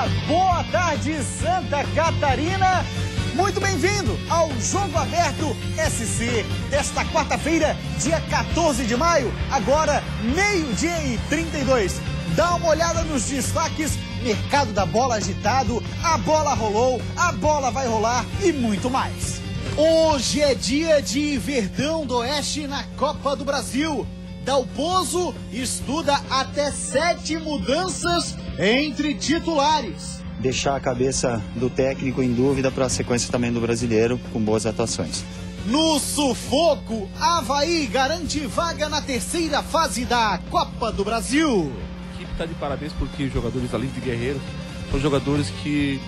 Olá, boa tarde Santa Catarina, muito bem-vindo ao Jogo Aberto SC desta quarta-feira, dia 14 de maio, agora 12h32. Dá uma olhada nos destaques, mercado da bola agitado, a bola rolou, a bola vai rolar e muito mais. Hoje é dia de Verdão do Oeste na Copa do Brasil. Dalpozo estuda até 7 mudanças entre titulares. Deixar a cabeça do técnico em dúvida para a sequência também do brasileiro, com boas atuações. No sufoco, Avaí garante vaga na terceira fase da Copa do Brasil. A equipe está de parabéns porque os jogadores, além de guerreiros, são jogadores que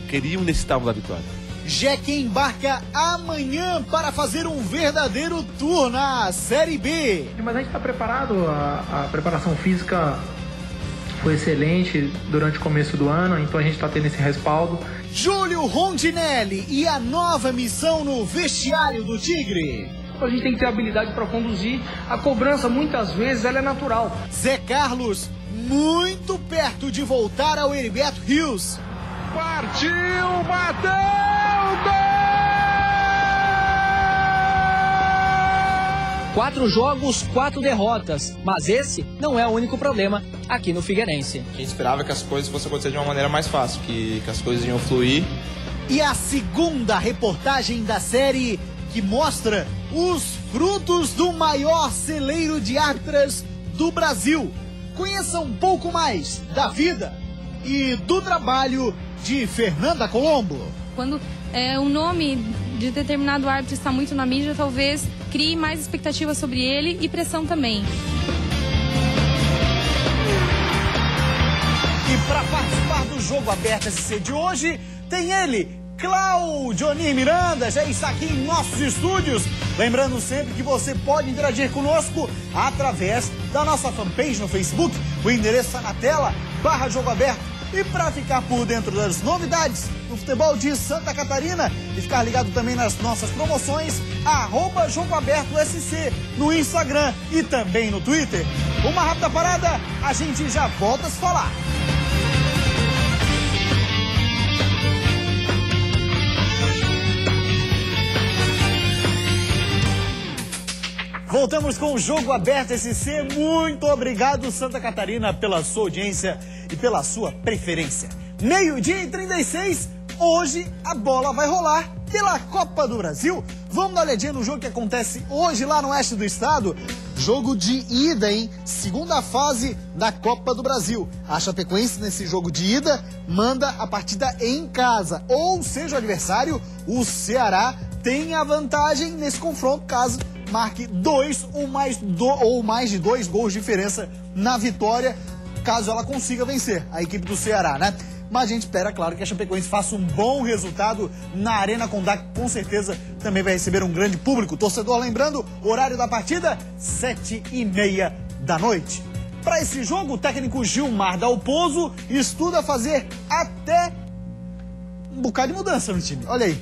queriam e necessitavam da vitória. Jeque embarca amanhã para fazer um verdadeiro tour na Série B. Mas a gente está preparado, a preparação física foi excelente durante o começo do ano, então a gente está tendo esse respaldo. Júlio Rondinelli e a nova missão no vestiário do Tigre. A gente tem que ter habilidade para conduzir, a cobrança muitas vezes ela é natural. Zé Carlos, muito perto de voltar ao Heriberto Rios. Partiu, bateu! 4 jogos, 4 derrotas, mas esse não é o único problema aqui no Figueirense. A gente esperava que as coisas fossem acontecer de uma maneira mais fácil, que as coisas iam fluir. E a segunda reportagem da série que mostra os frutos do maior celeiro de arbitras do Brasil. Conheça um pouco mais da vida e do trabalho de Fernanda Colombo. Quando o nome de determinado árbitro está muito na mídia, talvez crie mais expectativas sobre ele e pressão também. E para participar do Jogo Aberto SC de hoje, tem ele, Claudionir Miranda, já está aqui em nossos estúdios. Lembrando sempre que você pode interagir conosco através da nossa fanpage no Facebook. O endereço está na tela, /Jogo Aberto. E para ficar por dentro das novidades do futebol de Santa Catarina e ficar ligado também nas nossas promoções, @Jogo Aberto SC no Instagram e também no Twitter. Uma rápida parada, a gente já volta a se falar. Voltamos com o Jogo Aberto SC. Muito obrigado, Santa Catarina, pela sua audiência e pela sua preferência. 12h36, hoje a bola vai rolar pela Copa do Brasil. Vamos dar uma olhadinha no jogo que acontece hoje lá no oeste do estado. Jogo de ida, hein? Segunda fase da Copa do Brasil. A Chapecoense, nesse jogo de ida, manda a partida em casa. Ou seja, o adversário, o Ceará, tem a vantagem nesse confronto, caso marque 2 ou mais de 2 gols de diferença na vitória, caso ela consiga vencer a equipe do Ceará, né? Mas a gente espera, claro, que a Chapecoense faça um bom resultado na Arena Condá, que com certeza também vai receber um grande público. Torcedor, lembrando, horário da partida, 7h30 da noite. Para esse jogo, o técnico Gilmar Dalpozo estuda fazer até um bocado de mudança no time. Olha aí.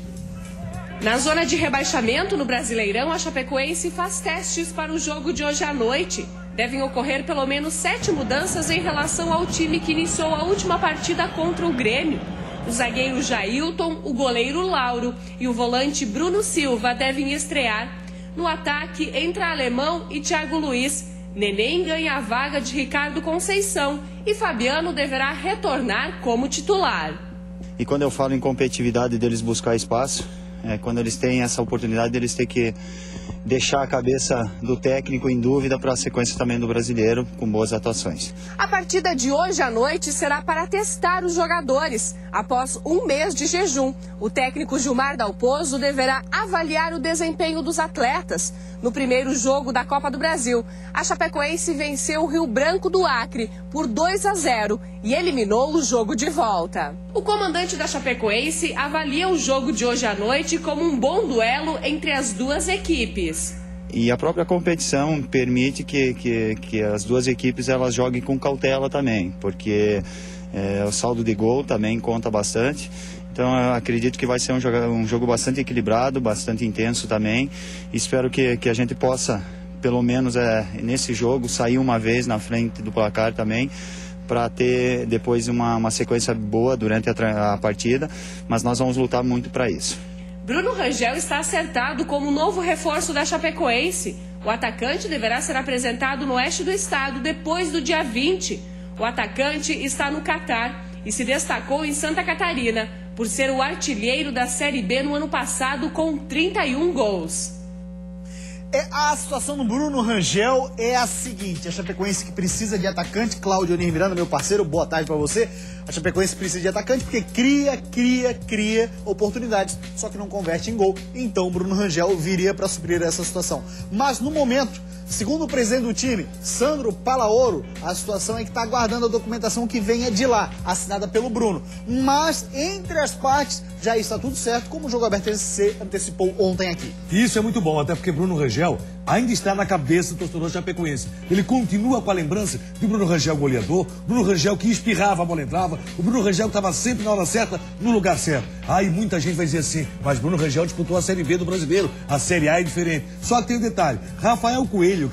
Na zona de rebaixamento no Brasileirão, a Chapecoense faz testes para o jogo de hoje à noite. Devem ocorrer pelo menos 7 mudanças em relação ao time que iniciou a última partida contra o Grêmio. O zagueiro Jailton, o goleiro Lauro e o volante Bruno Silva devem estrear. No ataque, entra Alemão e Thiago Luiz. Neném ganha a vaga de Ricardo Conceição e Fabiano deverá retornar como titular. E quando eu falo em competitividade deles buscar espaço, quando eles têm essa oportunidade, eles têm que deixar a cabeça do técnico em dúvida para a sequência também do brasileiro, com boas atuações. A partida de hoje à noite será para testar os jogadores. Após um mês de jejum, o técnico Gilmar Dalpozo deverá avaliar o desempenho dos atletas. No primeiro jogo da Copa do Brasil, a Chapecoense venceu o Rio Branco do Acre por 2-0 e eliminou o jogo de volta. O comandante da Chapecoense avalia o jogo de hoje à noite como um bom duelo entre as duas equipes. E a própria competição permite que as duas equipes elas joguem com cautela também, porque o saldo de gol também conta bastante. Então eu acredito que vai ser um jogo bastante equilibrado, bastante intenso também. Espero que a gente possa, pelo menos nesse jogo, sair uma vez na frente do placar também, para ter depois uma sequência boa durante a partida, mas nós vamos lutar muito para isso. Bruno Rangel está acertado como novo reforço da Chapecoense. O atacante deverá ser apresentado no oeste do estado depois do dia 20. O atacante está no Catar e se destacou em Santa Catarina por ser o artilheiro da Série B no ano passado com 31 gols. A situação do Bruno Rangel é a seguinte: a Chapecoense que precisa de atacante, Cláudio Onir Miranda, meu parceiro, boa tarde pra você. A Chapecoense precisa de atacante porque cria oportunidades, só que não converte em gol. Então o Bruno Rangel viria para suprir essa situação. Mas no momento, segundo o presidente do time, Sandro Palaoro, a situação é que está aguardando a documentação que venha de lá, assinada pelo Bruno. Mas entre as partes já está tudo certo, como o Jogo Aberto SC antecipou ontem aqui. Isso é muito bom, até porque Bruno Rangel ainda está na cabeça do torcedor chapecoense. Ele continua com a lembrança de Bruno Rangel goleador, Bruno Rangel que espirrava, a bola entrava, o Bruno Rangel que estava sempre na hora certa, no lugar certo. Aí muita gente vai dizer assim, mas Bruno Rangel disputou a Série B do Brasileiro, a Série A é diferente. Só que tem um detalhe, Rafael Coelho,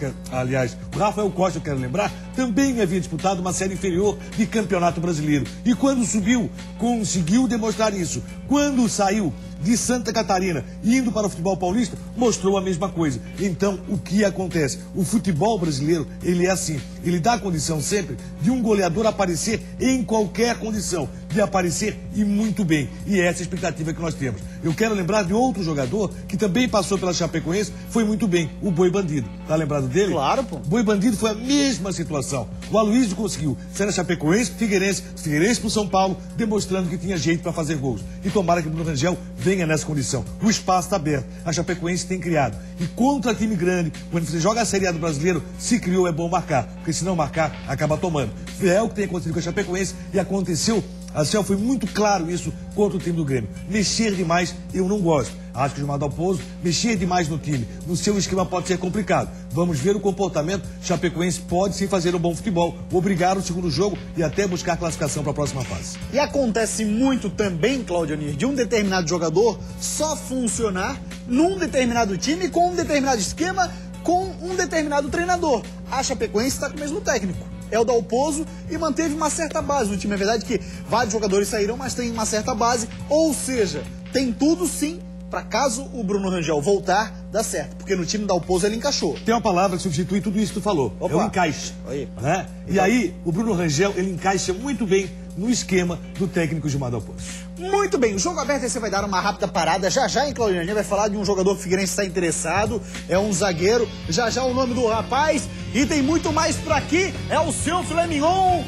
o Rafael Costa, eu quero lembrar, também havia disputado uma série inferior de Campeonato Brasileiro. E quando subiu, conseguiu demonstrar isso. Quando saiu de Santa Catarina indo para o futebol paulista, mostrou a mesma coisa. Então, o que acontece? O futebol brasileiro, ele é assim. Ele dá a condição sempre de um goleador aparecer em qualquer condição. De aparecer e muito bem. E essa é a expectativa que nós temos. Eu quero lembrar de outro jogador que também passou pela Chapecoense, foi muito bem, o Boi Bandido. Tá lembrado dele? Claro, pô. Boi Bandido foi a mesma situação. O Aloysio conseguiu ser a Chapecoense, Figueirense pro São Paulo, demonstrando que tinha jeito para fazer gols. E tomara que o Bruno Rangel venha nessa condição. O espaço está aberto. A Chapecoense tem criado. E contra time grande, quando você joga a Série A do Brasileiro, se criou, é bom marcar. Porque se não marcar, acaba tomando. É o que tem acontecido com a Chapecoense e aconteceu. Assim, foi muito claro isso contra o time do Grêmio. Mexer demais eu não gosto. Acho que o Gilmar Dalpozo mexer demais no time, no seu esquema pode ser complicado. Vamos ver o comportamento. Chapecoense pode sim fazer um bom futebol, obrigar o segundo jogo e até buscar classificação para a próxima fase. E acontece muito também, Cláudio Onir, de um determinado jogador só funcionar num determinado time, com um determinado esquema, com um determinado treinador. A Chapecoense está com o mesmo técnico. É o Dalpozo e manteve uma certa base no time. É verdade que vários jogadores saíram, mas tem uma certa base. Ou seja, tem tudo sim para caso o Bruno Rangel voltar, dar certo. Porque no time da Dalpozo ele encaixou. Tem uma palavra que substitui tudo isso que tu falou. Opa. É o encaixe. Né? E aí, o Bruno Rangel, ele encaixa muito bem no esquema do técnico Gilmar Dalpozo. Muito bem, o Jogo Aberto você vai dar uma rápida parada. Já, hein, Claudinha? A gente vai falar de um jogador que o Figueirense está interessado. É um zagueiro. Já o nome do rapaz. E tem muito mais por aqui. É o seu filé mignon.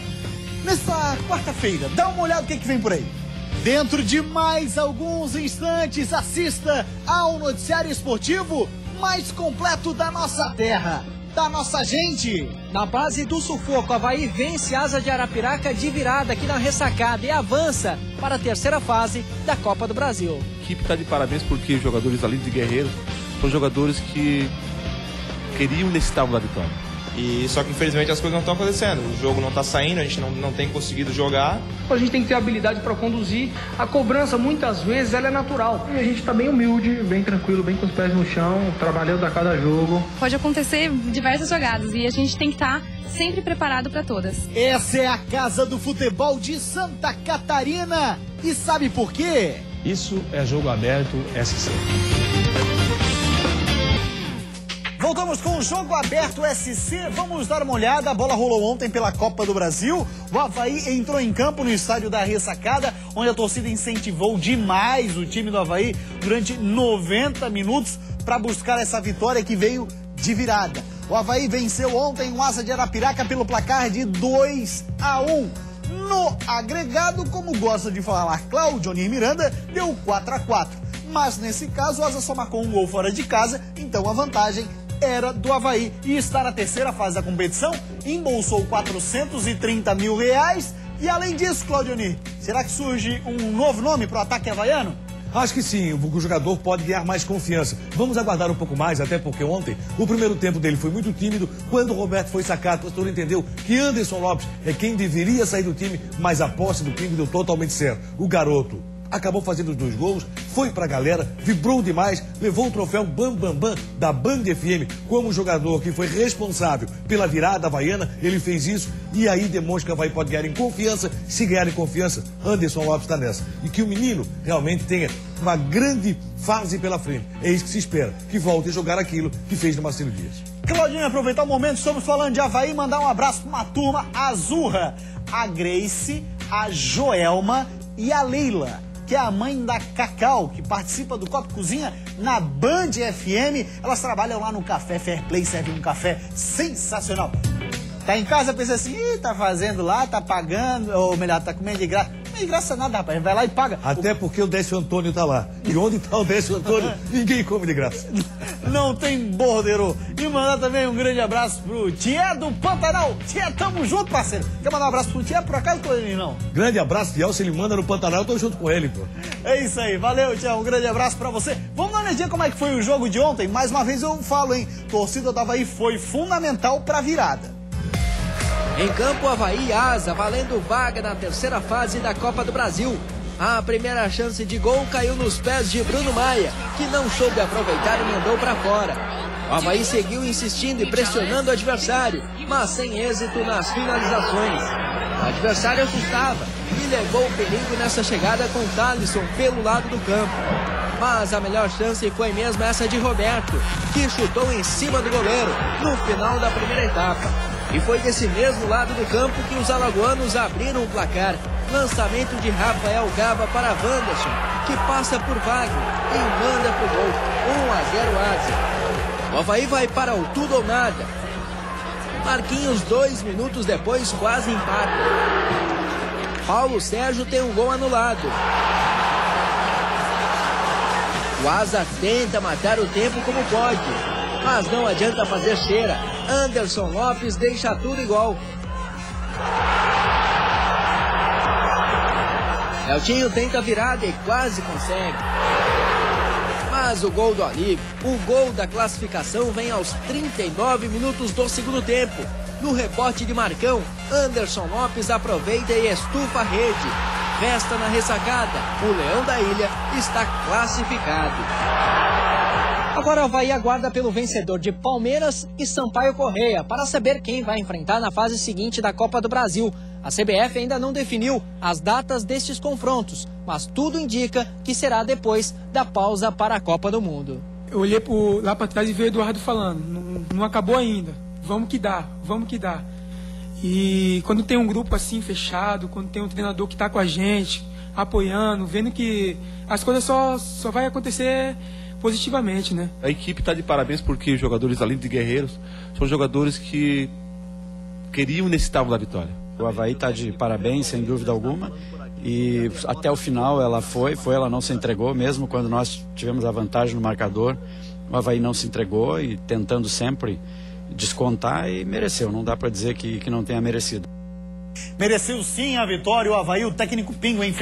Nessa quarta-feira, dá uma olhada no que vem por aí. Dentro de mais alguns instantes, assista ao noticiário esportivo mais completo da nossa terra, da nossa gente. Na base do sufoco, Avaí vence Asa de Arapiraca de virada aqui na ressacada e avança para a terceira fase da Copa do Brasil. A equipe está de parabéns porque os jogadores além de guerreiros são jogadores que queriam e necessitavam da vitória. E só que infelizmente as coisas não estão acontecendo. O jogo não está saindo, a gente não tem conseguido jogar. A gente tem que ter habilidade para conduzir. A cobrança muitas vezes ela é natural. E a gente está bem humilde, bem tranquilo, bem com os pés no chão, trabalhando a cada jogo. Pode acontecer diversas jogadas e a gente tem que estar sempre preparado para todas. Essa é a Casa do Futebol de Santa Catarina. E sabe por quê? Isso é Jogo Aberto SC. Voltamos com o Jogo Aberto SC, vamos dar uma olhada, a bola rolou ontem pela Copa do Brasil, o Avaí entrou em campo no estádio da Ressacada, onde a torcida incentivou demais o time do Avaí durante 90 minutos para buscar essa vitória que veio de virada. O Avaí venceu ontem o Asa de Arapiraca pelo placar de 2-1. No agregado, como gosta de falar Cláudio Onir Miranda, deu 4-4. Mas nesse caso o Asa só marcou um gol fora de casa, então a vantagem era do Avaí. E está na terceira fase da competição, embolsou 430 mil reais. E além disso, Cláudio Onir, será que surge um novo nome para o ataque havaiano? Acho que sim, o jogador pode ganhar mais confiança. Vamos aguardar um pouco mais, até porque ontem o primeiro tempo dele foi muito tímido. Quando o Roberto foi sacado, o torcedor entendeu que Anderson Lopes é quem deveria sair do time, mas a posse do time deu totalmente certo. O garoto acabou fazendo os 2 gols, foi pra galera, vibrou demais, levou o troféu Bam Bam Bam da Band FM como jogador que foi responsável pela virada havaiana. Ele fez isso e aí demonstra que o Avaí pode ganhar em confiança. Se ganhar em confiança, Anderson Lopes está nessa. E que o menino realmente tenha uma grande fase pela frente. É isso que se espera, que volte a jogar aquilo que fez no Marcelo Dias. Claudinho, aproveitar o momento, estamos falando de Avaí, mandar um abraço para uma turma azurra. A Grace, a Joelma e a Leila, que é a mãe da Cacau, que participa do Copa Cozinha na Band FM. Elas trabalham lá no Café Fair Play, servem um café sensacional. Tá em casa, pensa assim, tá fazendo lá, tá pagando, ou melhor, tá comendo de graça. Não é de graça nada, rapaz, vai lá e paga. Até porque o Décio Antônio tá lá. E onde tá o Décio Antônio, ninguém come de graça. Não tem borderô. E mandar também um grande abraço pro Tia do Pantanal. Tia, tamo junto, parceiro. Quer mandar um abraço pro Tia? Por acaso, Claudinho, não? Grande abraço, Tia. Se ele manda no Pantanal, eu tô junto com ele, pô. É isso aí. Valeu, Tia. Um grande abraço pra você. Vamos dar uma olhadinha como é que foi o jogo de ontem. Mais uma vez eu falo, hein. Torcida do Avaí foi fundamental pra virada. Em campo, Avaí asa, valendo vaga na terceira fase da Copa do Brasil. A primeira chance de gol caiu nos pés de Bruno Maia, que não soube aproveitar e mandou para fora. O Avaí seguiu insistindo e pressionando o adversário, mas sem êxito nas finalizações. O adversário assustava e levou o perigo nessa chegada com Thalisson pelo lado do campo. Mas a melhor chance foi mesmo essa de Roberto, que chutou em cima do goleiro no final da primeira etapa. E foi desse mesmo lado do campo que os alagoanos abriram o placar. Lançamento de Rafael Gava para Wanderson, que passa por Wagner e manda pro gol. 1-0 Asa. O Avaí vai para o tudo ou nada. Marquinhos, 2 minutos depois, quase empata. Paulo Sérgio tem um gol anulado. O Asa tenta matar o tempo como pode, mas não adianta fazer cera. Anderson Lopes deixa tudo igual. Eltinho tenta a virada e quase consegue. Mas o gol do alívio, o gol da classificação, vem aos 39 minutos do segundo tempo. No rebote de Marcão, Anderson Lopes aproveita e estufa a rede. Resta na ressacada, o Leão da Ilha está classificado. Agora o Avaí aguarda pelo vencedor de Palmeiras e Sampaio Corrêa para saber quem vai enfrentar na fase seguinte da Copa do Brasil. A CBF ainda não definiu as datas destes confrontos, mas tudo indica que será depois da pausa para a Copa do Mundo. Eu olhei lá para trás e vi o Eduardo falando, não acabou ainda, vamos que dá, vamos que dá. E quando tem um grupo assim fechado, quando tem um treinador que está com a gente, apoiando, vendo que as coisas só vai acontecer positivamente, né? A equipe está de parabéns porque os jogadores, além de guerreiros, são jogadores que queriam e necessitavam da vitória. O Avaí está de parabéns, sem dúvida alguma, e até o final ela ela não se entregou, mesmo quando nós tivemos a vantagem no marcador, o Avaí não se entregou e tentando sempre descontar e mereceu, não dá para dizer que não tenha merecido. Mereceu sim a vitória, o Avaí, o técnico Pingo, hein,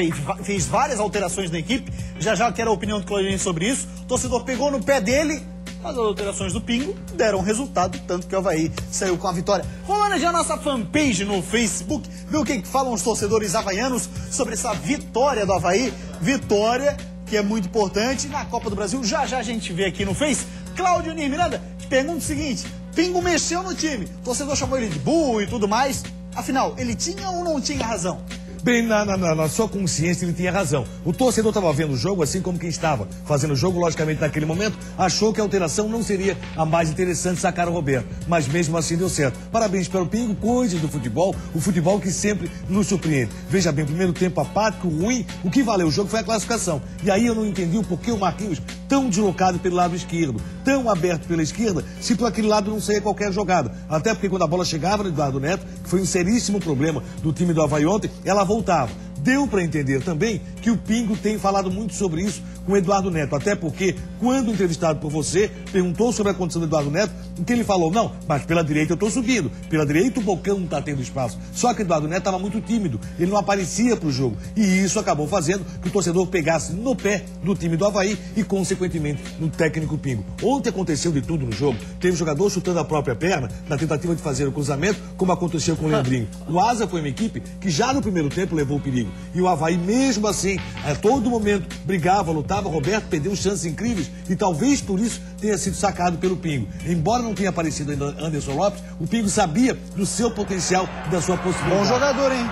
fez várias alterações na equipe, já quero a opinião do Claudinho sobre isso, o torcedor pegou no pé dele, mas as alterações do Pingo deram resultado, tanto que o Avaí saiu com a vitória. Rolando já a nossa fanpage no Facebook, viu o que falam os torcedores havaianos sobre essa vitória do Avaí, vitória que é muito importante na Copa do Brasil, já a gente vê aqui no Face. Cláudio Nir Miranda, te pergunta o seguinte, Pingo mexeu no time, o torcedor chamou ele de burro e tudo mais, afinal, ele tinha ou não tinha razão? Bem, na sua consciência ele tinha razão. O torcedor estava vendo o jogo, assim como quem estava fazendo o jogo, logicamente naquele momento, achou que a alteração não seria a mais interessante, sacar o Roberto. Mas mesmo assim deu certo. Parabéns para o Pingo, coisas do futebol, o futebol que sempre nos surpreende. Veja bem, primeiro tempo apático, ruim, o que valeu o jogo foi a classificação. E aí eu não entendi o porquê o Marquinhos, tão deslocado pelo lado esquerdo, tão aberto pela esquerda, se por aquele lado não saía qualquer jogada. Até porque quando a bola chegava no Eduardo Neto, que foi um seríssimo problema do time do Avaí ontem, ela voltava. Deu para entender também que o Pingo tem falado muito sobre isso com o Eduardo Neto, até porque quando entrevistado por você, perguntou sobre a condição do Eduardo Neto, o que ele falou, não, mas pela direita eu estou subindo, pela direita o Bocão não está tendo espaço, só que o Eduardo Neto estava muito tímido, ele não aparecia para o jogo, e isso acabou fazendo que o torcedor pegasse no pé do time do Avaí e consequentemente no técnico Pingo. Ontem aconteceu de tudo no jogo, teve jogador chutando a própria perna na tentativa de fazer o cruzamento, como aconteceu com o Leandrinho. O Asa foi uma equipe que já no primeiro tempo levou o perigo, e o Avaí mesmo assim ninguém. A todo momento brigava, lutava. Roberto perdeu chances incríveis e talvez por isso tenha sido sacado pelo Pingo. Embora não tenha aparecido ainda Anderson Lopes, o Pingo sabia do seu potencial e da sua possibilidade. Bom jogador, hein?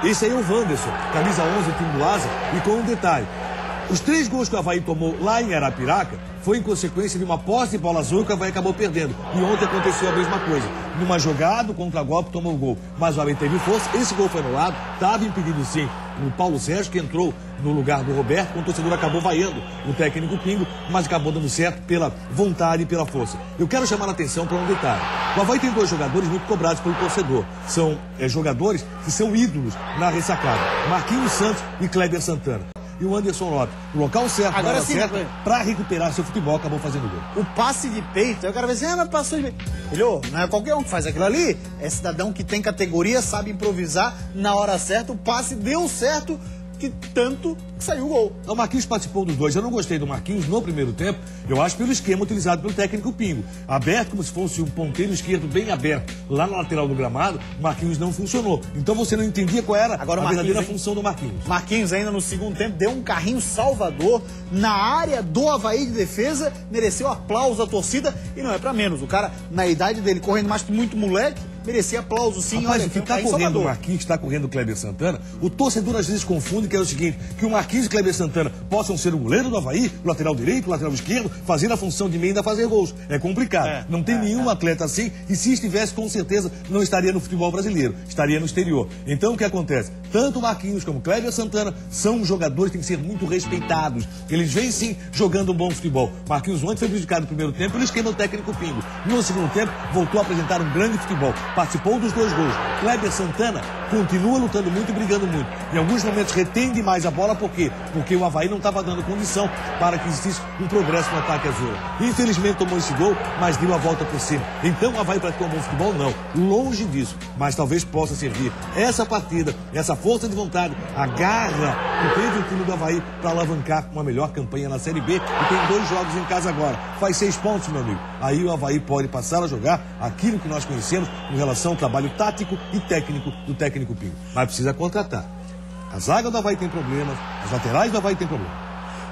Esse aí é o Wanderson, camisa 11, time do Asa, e com um detalhe. Os 3 gols que o Avaí tomou lá em Arapiraca foi em consequência de uma posse de bola azul que o Avaí acabou perdendo. E ontem aconteceu a mesma coisa. Numa jogada, o contra-golpe tomou o gol. Mas o Avaí teve força, esse gol foi anulado, estava impedido sim. O Paulo Sérgio, que entrou no lugar do Roberto, quando o torcedor acabou vaiando o técnico Pingo, mas acabou dando certo pela vontade e pela força. Eu quero chamar a atenção para um detalhe. O Avaí tem 2 jogadores muito cobrados pelo torcedor. São jogadores que são ídolos na ressacada. Marquinhos Santos e Kleber Santana. E o Anderson Lopes, no local certo, agora sim, para recuperar seu futebol, acabou fazendo gol. O passe de peito, eu quero ver assim, mas passou de peito. Filho, não é qualquer um que faz aquilo ali, é cidadão que tem categoria, sabe improvisar na hora certa, o passe deu certo, que tanto que saiu o gol. O Marquinhos participou dos 2, eu não gostei do Marquinhos no primeiro tempo, eu acho pelo esquema utilizado pelo técnico Pingo. Aberto como se fosse um ponteiro esquerdo bem aberto, lá na lateral do gramado, o Marquinhos não funcionou. Então você não entendia qual era a verdadeira função do Marquinhos. Marquinhos ainda no segundo tempo deu um carrinho salvador na área do Avaí de defesa, mereceu aplauso da torcida e não é pra menos. O cara, na idade dele, correndo mais que muito moleque, merecia aplauso sim. Rapaz, olha, o que está correndo o Marquinhos, está correndo o Kleber Santana, o torcedor às vezes confunde que é o seguinte, que o Marquinhos e o Kleber Santana possam ser o goleiro do Avaí, o lateral direito, o lateral esquerdo, fazer a função de meio e ainda fazer gols. É complicado. Não tem nenhum atleta assim, e se estivesse, com certeza, não estaria no futebol brasileiro, estaria no exterior. Então o que acontece? Tanto o Marquinhos como o Kleber Santana são jogadores que têm que ser muito respeitados. Eles vêm sim jogando um bom futebol. Marquinhos ontem foi prejudicado no primeiro tempo pelo esquema do técnico Pingo. No segundo tempo, voltou a apresentar um grande futebol. Participou dos 2 gols. Kleber Santana continua lutando muito e brigando muito. Em alguns momentos retém demais a bola, por quê? Porque o Avaí não estava dando condição para que existisse um progresso no ataque azul. Infelizmente tomou esse gol, mas deu a volta por cima. Então o Avaí praticou um bom futebol? Não. Longe disso. Mas talvez possa servir essa partida, essa força de vontade, a garra que teve o time do Avaí para alavancar uma melhor campanha na Série B. E tem 2 jogos em casa agora. Faz 6 pontos, meu amigo. Aí o Avaí pode passar a jogar aquilo que nós conhecemos com relação ao trabalho tático e técnico do técnico Pingo. Mas precisa contratar. A zaga do Avaí tem problemas, as laterais do Avaí tem problemas.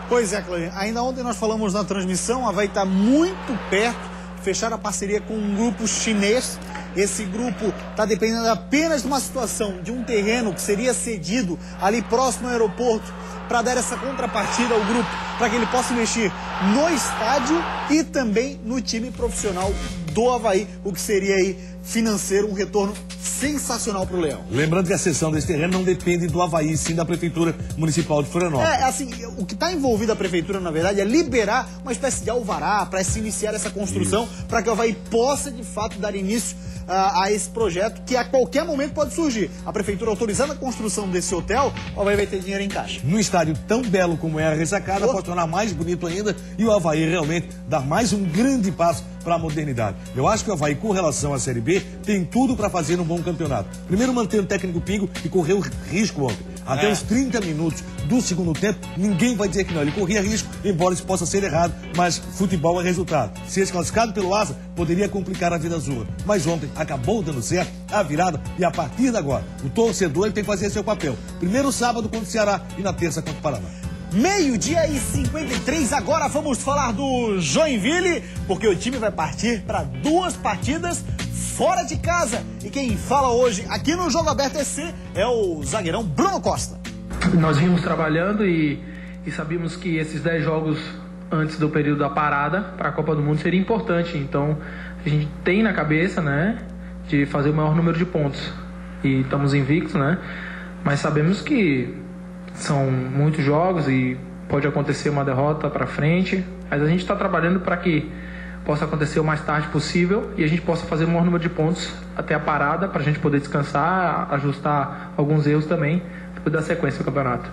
Pois é, Claudinho. Ainda ontem nós falamos na transmissão, o Avaí está muito perto de fechar a parceria com um grupo chinês. Esse grupo está dependendo apenas de uma situação, de um terreno que seria cedido ali próximo ao aeroporto para dar essa contrapartida ao grupo, para que ele possa investir no estádio e também no time profissional do Avaí, o que seria aí financeiro, um retorno sensacional para o Leão. Lembrando que a cessão desse terreno não depende do Avaí, sim da Prefeitura Municipal de Florianópolis. Assim, o que está envolvido a Prefeitura, na verdade, é liberar uma espécie de alvará para se iniciar essa construção, para que o Avaí possa, de fato, dar início a esse projeto, que a qualquer momento pode surgir. A Prefeitura autorizando a construção desse hotel, o Avaí vai ter dinheiro em caixa. Num estádio tão belo como é a ressacada, pode tornar mais bonito ainda e o Avaí realmente dar mais um grande passo para a modernidade. Eu acho que o Avaí, com relação à Série B, tem tudo para fazer um bom campeonato. Primeiro, manter o técnico Pingo, que correu risco ontem. Até os 30 minutos do segundo tempo, ninguém vai dizer que não. Ele corria risco, embora isso possa ser errado, mas futebol é resultado. Se classificado pelo Asa, poderia complicar a vida azul. Mas ontem acabou dando certo a virada e a partir de agora, o torcedor ele tem que fazer seu papel. Primeiro sábado contra o Ceará e na terça contra o Paraná. 12h53, agora vamos falar do Joinville, porque o time vai partir para 2 partidas fora de casa. E quem fala hoje aqui no Jogo Aberto EC é o zagueirão Bruno Costa. Nós vimos trabalhando e sabíamos que esses 10 jogos antes do período da parada para a Copa do Mundo seria importante. Então a gente tem na cabeça, né, de fazer o maior número de pontos. E estamos invictos, né? Mas sabemos que são muitos jogos e pode acontecer uma derrota para frente, mas a gente está trabalhando para que possa acontecer o mais tarde possível e a gente possa fazer o maior número de pontos até a parada, para a gente poder descansar, ajustar alguns erros também, para poder dar sequência ao campeonato.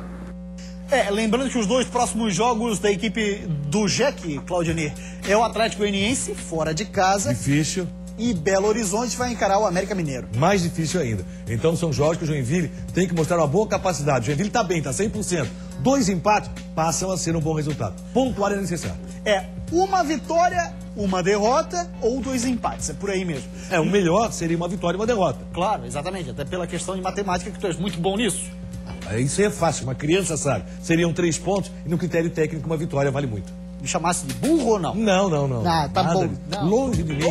Lembrando que os 2 próximos jogos da equipe do Jack, Claudionir, é o Atlético Goianiense, fora de casa. Difícil. E Belo Horizonte vai encarar o América Mineiro. Mais difícil ainda. Então são jogos que o Joinville tem que mostrar uma boa capacidade. O Joinville está bem, está 100%. 2 empates passam a ser um bom resultado. Pontuar é necessário. Uma vitória, uma derrota ou 2 empates. É por aí mesmo. O melhor seria uma vitória e uma derrota. Claro, exatamente. Até pela questão de matemática, que tu és muito bom nisso. Isso aí é fácil, uma criança sabe. Seriam 3 pontos e no critério técnico uma vitória vale muito. Me chamasse de burro ou não? Não. Ah, tá bom. Não. Longe de mim,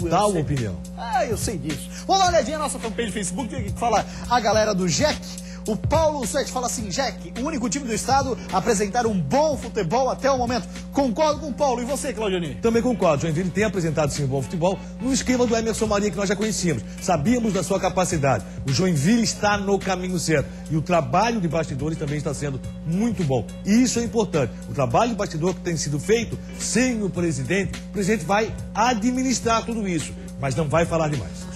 tal opinião. Ah, eu sei disso. Vamos dar uma olhadinha na nossa fanpage do Facebook, que fala a galera do Jack. O Paulo Sete fala assim: Jack, o único time do estado a apresentar um bom futebol até o momento. Concordo com o Paulo. E você, Claudioni? Também concordo. Joinville tem apresentado sim um bom futebol no esquema do Emerson Maria que nós já conhecíamos. Sabíamos da sua capacidade. O Joinville está no caminho certo. E o trabalho de bastidores também está sendo muito bom. E isso é importante. O trabalho de bastidor que tem sido feito sem o presidente vai administrar tudo isso, mas não vai falar demais.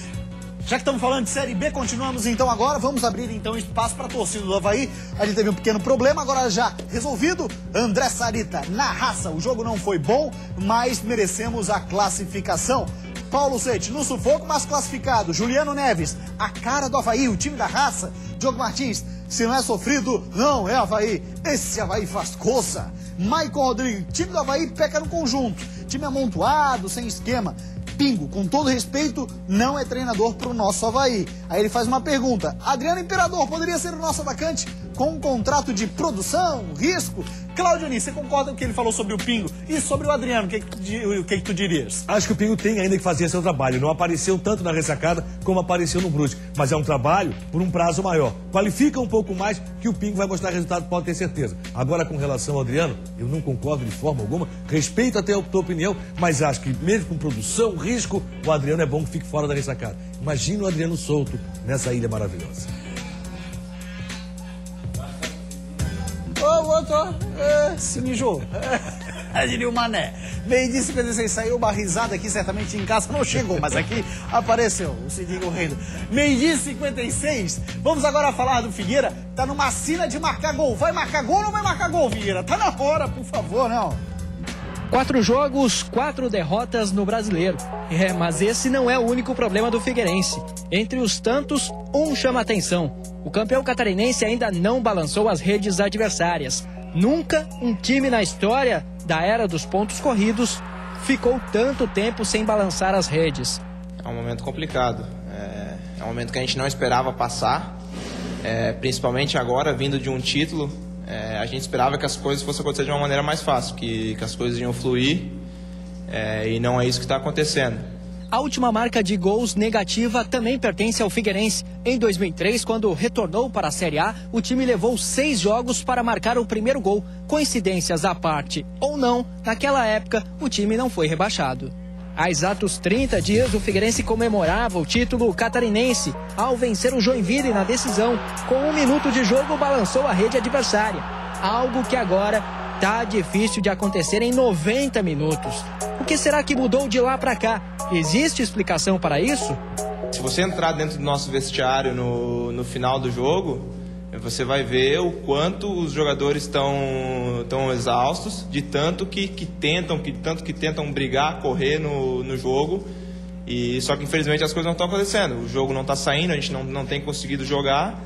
Já que estamos falando de Série B, continuamos então agora. Vamos abrir então espaço para a torcida do Avaí. A gente teve um pequeno problema, agora já resolvido. André Sarita, na raça. O jogo não foi bom, mas merecemos a classificação. Paulo Sete, no sufoco, mas classificado. Juliano Neves, a cara do Avaí, o time da raça. Diogo Martins, se não é sofrido, não é Avaí. Esse Avaí faz coça. Maicon Rodrigues, time do Avaí peca no conjunto. Time amontoado, sem esquema. Pingo, com todo respeito, não é treinador para o nosso Avaí. Aí ele faz uma pergunta: Adriano Imperador poderia ser o nosso atacante com um contrato de produção, risco? Claudioni, você concorda com o que ele falou sobre o Pingo e sobre o Adriano? O que tu dirias? Acho que o Pingo tem ainda que fazer seu trabalho. Não apareceu tanto na ressacada como apareceu no Brusque. Mas é um trabalho por um prazo maior. Qualifica um pouco mais que o Pingo vai mostrar resultado, pode ter certeza. Agora, com relação ao Adriano, eu não concordo de forma alguma. Respeito até a tua opinião, mas acho que mesmo com produção, risco, o Adriano é bom que fique fora da ressacada. Imagina o Adriano solto nessa ilha maravilhosa. O outro, se mijou. Diria o Mané. Meio-dia 56, saiu uma risada aqui, certamente em casa não chegou, mas aqui apareceu o Cidinho correndo. Meio-dia 56, vamos agora falar do Figueira. Tá numa sina de marcar gol. Vai marcar gol ou não vai marcar gol, Figueira? Tá na hora, por favor, não. 4 jogos, 4 derrotas no Brasileiro. Mas esse não é o único problema do Figueirense. Entre os tantos, um chama atenção. O campeão catarinense ainda não balançou as redes adversárias. Nunca um time na história da era dos pontos corridos ficou tanto tempo sem balançar as redes. É um momento complicado. É um momento que a gente não esperava passar. Principalmente agora, vindo de um título. A gente esperava que as coisas fossem acontecer de uma maneira mais fácil, que as coisas iam fluir, e não é isso que está acontecendo. A última marca de gols negativa também pertence ao Figueirense. Em 2003, quando retornou para a Série A, o time levou 6 jogos para marcar o primeiro gol. Coincidências à parte ou não, naquela época o time não foi rebaixado. Há exatos 30 dias, o Figueirense comemorava o título catarinense ao vencer o Joinville na decisão. Com 1 minuto de jogo, balançou a rede adversária. Algo que agora tá difícil de acontecer em 90 minutos. O que será que mudou de lá para cá? Existe explicação para isso? Se você entrar dentro do nosso vestiário no final do jogo, você vai ver o quanto os jogadores estão exaustos de tanto que tentam brigar, correr no jogo. E só que infelizmente as coisas não estão acontecendo. O jogo não está saindo, a gente não tem conseguido jogar.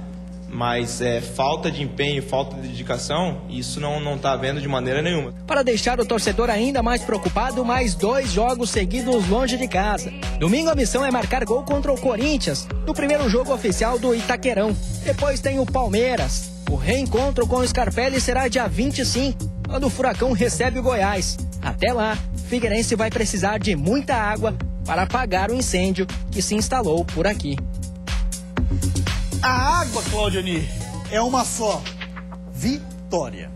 Mas falta de empenho, falta de dedicação, isso não está havendo de maneira nenhuma. Para deixar o torcedor ainda mais preocupado, mais 2 jogos seguidos longe de casa. Domingo a missão é marcar gol contra o Corinthians, no primeiro jogo oficial do Itaquerão. Depois tem o Palmeiras. O reencontro com o Scarpelli será dia 25, quando o Furacão recebe o Goiás. Até lá, Figueirense vai precisar de muita água para apagar o incêndio que se instalou por aqui. A água, Claudioni, é uma só: vitória.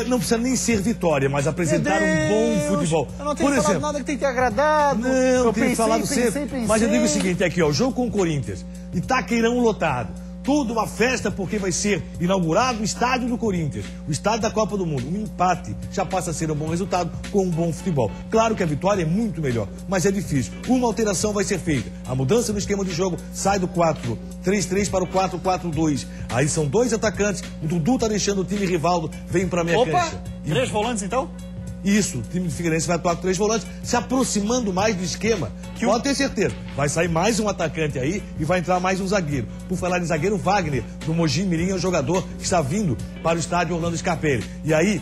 Não precisa nem ser vitória, mas apresentar um bom futebol. Eu não tenho falado nada que tem que ter agradado. Não, eu tenho falado sempre. Mas eu digo o seguinte, aqui, ó, o jogo com o Corinthians, Itaquerão lotado. Tudo uma festa porque vai ser inaugurado o estádio do Corinthians, o estádio da Copa do Mundo. Um empate já passa a ser um bom resultado com um bom futebol. Claro que a vitória é muito melhor, mas é difícil. Uma alteração vai ser feita. A mudança no esquema de jogo sai do 4-3-3 para o 4-4-2. Aí são 2 atacantes, o Dudu tá deixando o time Rivaldo, vem para a meia cancha. 3 volantes então? Isso, o time do Figueirense vai atuar com 3 volantes, se aproximando mais do esquema. Pode ter certeza, vai sair mais um atacante aí e vai entrar mais um zagueiro. Por falar em zagueiro, o Wagner, do Mogi Mirim, é o jogador que está vindo para o estádio Orlando Scarpelli. E aí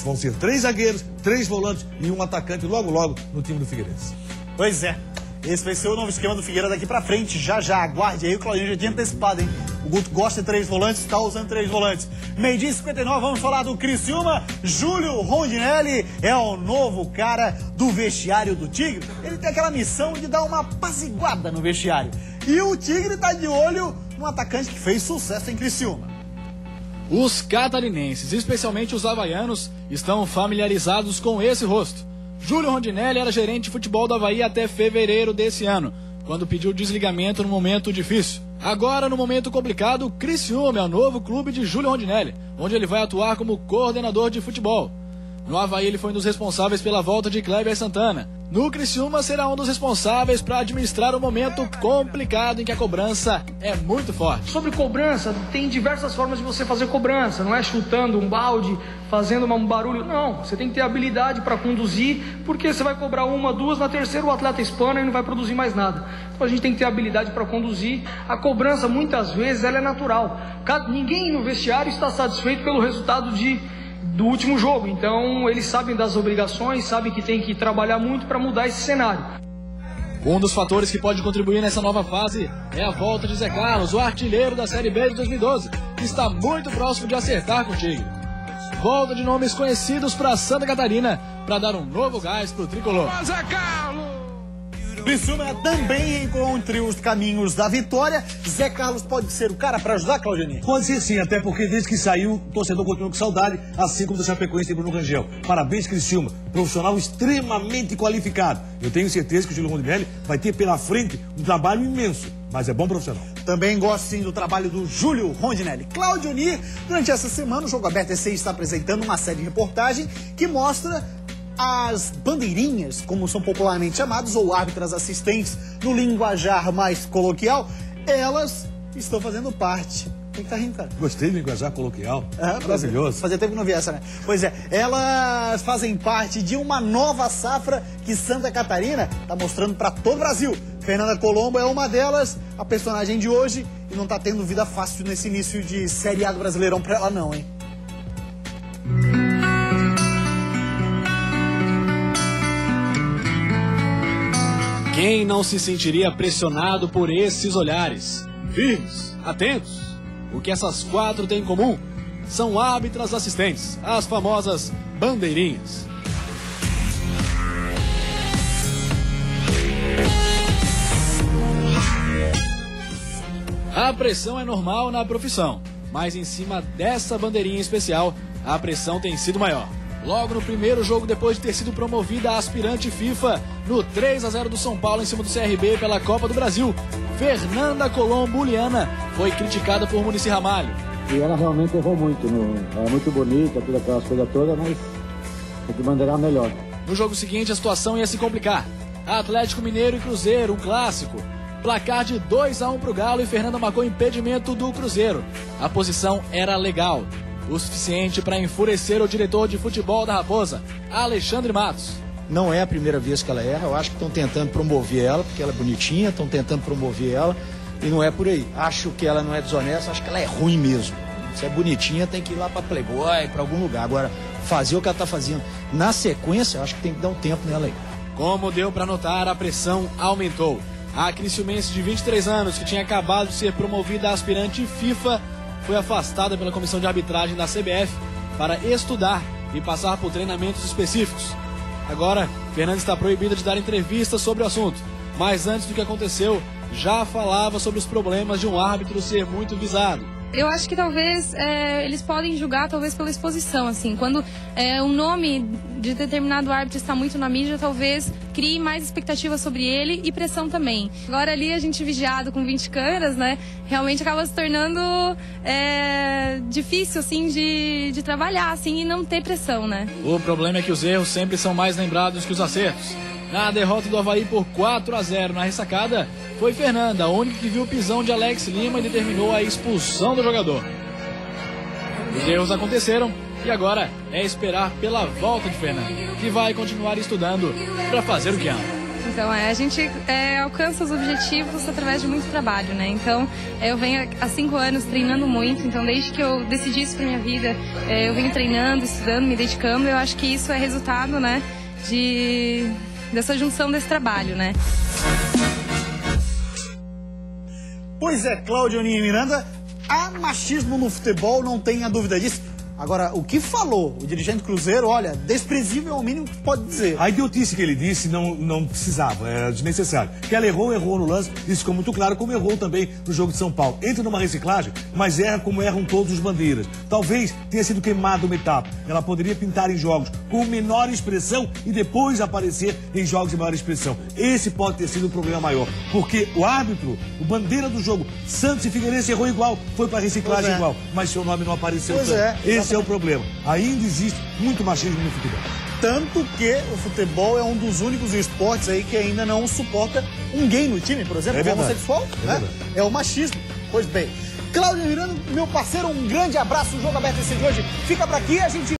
vão ser 3 zagueiros, 3 volantes e um atacante logo no time do Figueirense. Pois é, esse vai ser o novo esquema do Figueira daqui pra frente. Já, aguarde aí, o Claudinho já tinha antecipado, hein? O Guto gosta de 3 volantes, está usando 3 volantes. 12h59, vamos falar do Criciúma. Júlio Rondinelli é o novo cara do vestiário do Tigre. Ele tem aquela missão de dar uma apaziguada no vestiário. E o Tigre está de olho num atacante que fez sucesso em Criciúma. Os catarinenses, especialmente os havaianos, estão familiarizados com esse rosto. Júlio Rondinelli era gerente de futebol do Avaí até fevereiro desse ano, quando pediu desligamento no momento difícil. Agora, no momento complicado, o Criciúma é o novo clube de Júlio Rondinelli, onde ele vai atuar como coordenador de futebol. No Avaí, ele foi um dos responsáveis pela volta de Kleber Santana. No Criciúma, será um dos responsáveis para administrar um momento complicado em que a cobrança é muito forte. Sobre cobrança, tem diversas formas de você fazer cobrança. Não é chutando um balde, fazendo um barulho. Não, você tem que ter habilidade para conduzir, porque você vai cobrar 1, 2, na terceira o atleta espana e não vai produzir mais nada. Então a gente tem que ter habilidade para conduzir. A cobrança, muitas vezes, ela é natural. Ninguém no vestiário está satisfeito pelo resultado do último jogo, então eles sabem das obrigações, sabem que tem que trabalhar muito para mudar esse cenário. Um dos fatores que pode contribuir nessa nova fase é a volta de Zé Carlos, o artilheiro da Série B de 2012, que está muito próximo de acertar com o Tigre. Volta de nomes conhecidos para Santa Catarina para dar um novo gás para o tricolor. Zé Carlos! Criciúma também encontre os caminhos da vitória. Zé Carlos pode ser o cara para ajudar, Claudionir? Pode ser sim, até porque desde que saiu, o torcedor continua com saudade, assim como do Chapecoense e Bruno Rangel. Parabéns, Criciúma, profissional extremamente qualificado. Eu tenho certeza que o Júlio Rondinelli vai ter pela frente um trabalho imenso, mas é bom profissional. Também gosto sim do trabalho do Júlio Rondinelli. Claudionir, durante essa semana, o Jogo Aberto EC está apresentando uma série de reportagem que mostra as bandeirinhas, como são popularmente chamadas, ou árbitras assistentes, no linguajar mais coloquial, elas estão fazendo parte. Tem que estar rindo, cara. Gostei do linguajar coloquial. Maravilhoso. Fazia tempo que não vi essa, né? Pois é, elas fazem parte de uma nova safra que Santa Catarina está mostrando para todo o Brasil. Fernanda Colombo é uma delas, a personagem de hoje, e não está tendo vida fácil nesse início de Série A do Brasileirão para ela não, hein? Quem não se sentiria pressionado por esses olhares? Firmes, atentos. O que essas 4 têm em comum são árbitras assistentes, as famosas bandeirinhas. A pressão é normal na profissão, mas em cima dessa bandeirinha especial, a pressão tem sido maior. Logo no primeiro jogo, depois de ter sido promovida a aspirante FIFA no 3-0 do São Paulo em cima do CRB pela Copa do Brasil, Fernanda Colombo Uliana foi criticada por Munici Ramalho. E ela realmente errou muito, é muito bonita, todas aquelas coisas todas, mas tem que bandeirar melhor. No jogo seguinte, a situação ia se complicar. Atlético Mineiro e Cruzeiro, um clássico. Placar de 2-1 para o Galo e Fernanda marcou impedimento do Cruzeiro. A posição era legal, o suficiente para enfurecer o diretor de futebol da Raposa, Alexandre Matos. Não é a primeira vez que ela erra, eu acho que estão tentando promover ela, porque ela é bonitinha, estão tentando promover ela, e não é por aí. Acho que ela não é desonesta, acho que ela é ruim mesmo. Se é bonitinha, tem que ir lá para Playboy, para algum lugar. Agora, fazer o que ela está fazendo na sequência, eu acho que tem que dar um tempo nela aí. Como deu para notar, a pressão aumentou. A criciumense de 23 anos, que tinha acabado de ser promovida a aspirante FIFA, foi afastada pela comissão de arbitragem da CBF para estudar e passar por treinamentos específicos. Agora, Fernanda está proibida de dar entrevistas sobre o assunto, mas antes do que aconteceu, já falava sobre os problemas de um árbitro ser muito visado. Eu acho que talvez eles podem julgar talvez pela exposição, assim, quando um nome de determinado árbitro está muito na mídia, talvez crie mais expectativa sobre ele e pressão também. Agora ali a gente vigiado com 20 câmeras, né, realmente acaba se tornando difícil, assim, de trabalhar, assim, e não ter pressão, né. O problema é que os erros sempre são mais lembrados que os acertos. Na derrota do Avaí por 4-0 na ressacada, foi Fernanda, a única que viu o pisão de Alex Lima e determinou a expulsão do jogador. Os erros aconteceram e agora é esperar pela volta de Fernanda, que vai continuar estudando para fazer o que ama. Então, a gente alcança os objetivos através de muito trabalho, né? Então, eu venho há 5 anos treinando muito, então desde que eu decidi isso para minha vida, eu venho treinando, estudando, me dedicando, eu acho que isso é resultado, né, dessa junção desse trabalho, né? Pois é, Claudionir e Miranda, há machismo no futebol, não tenha dúvida disso. Agora, o que falou o dirigente do Cruzeiro, olha, desprezível é o mínimo que pode dizer. A idiotice que ele disse não precisava, era desnecessário. Que ela errou no lance, isso ficou muito claro, como errou também no jogo de São Paulo. Entra numa reciclagem, mas erra como erram todos os bandeiras. Talvez tenha sido queimada uma etapa. Ela poderia pintar em jogos com menor expressão e depois aparecer em jogos de maior expressão. Esse pode ter sido um problema maior, porque o árbitro, o bandeira do jogo, Santos e Figueirense errou igual, foi para reciclagem igual, mas seu nome não apareceu tanto. Esse é o problema. Ainda existe muito machismo no futebol. Tanto que o futebol é um dos únicos esportes aí que ainda não suporta um gay no time, por exemplo, o homossexual, né? É o machismo. Pois bem. Cláudio Miranda, meu parceiro, um grande abraço. O Jogo Aberto esse de hoje fica por aqui. A gente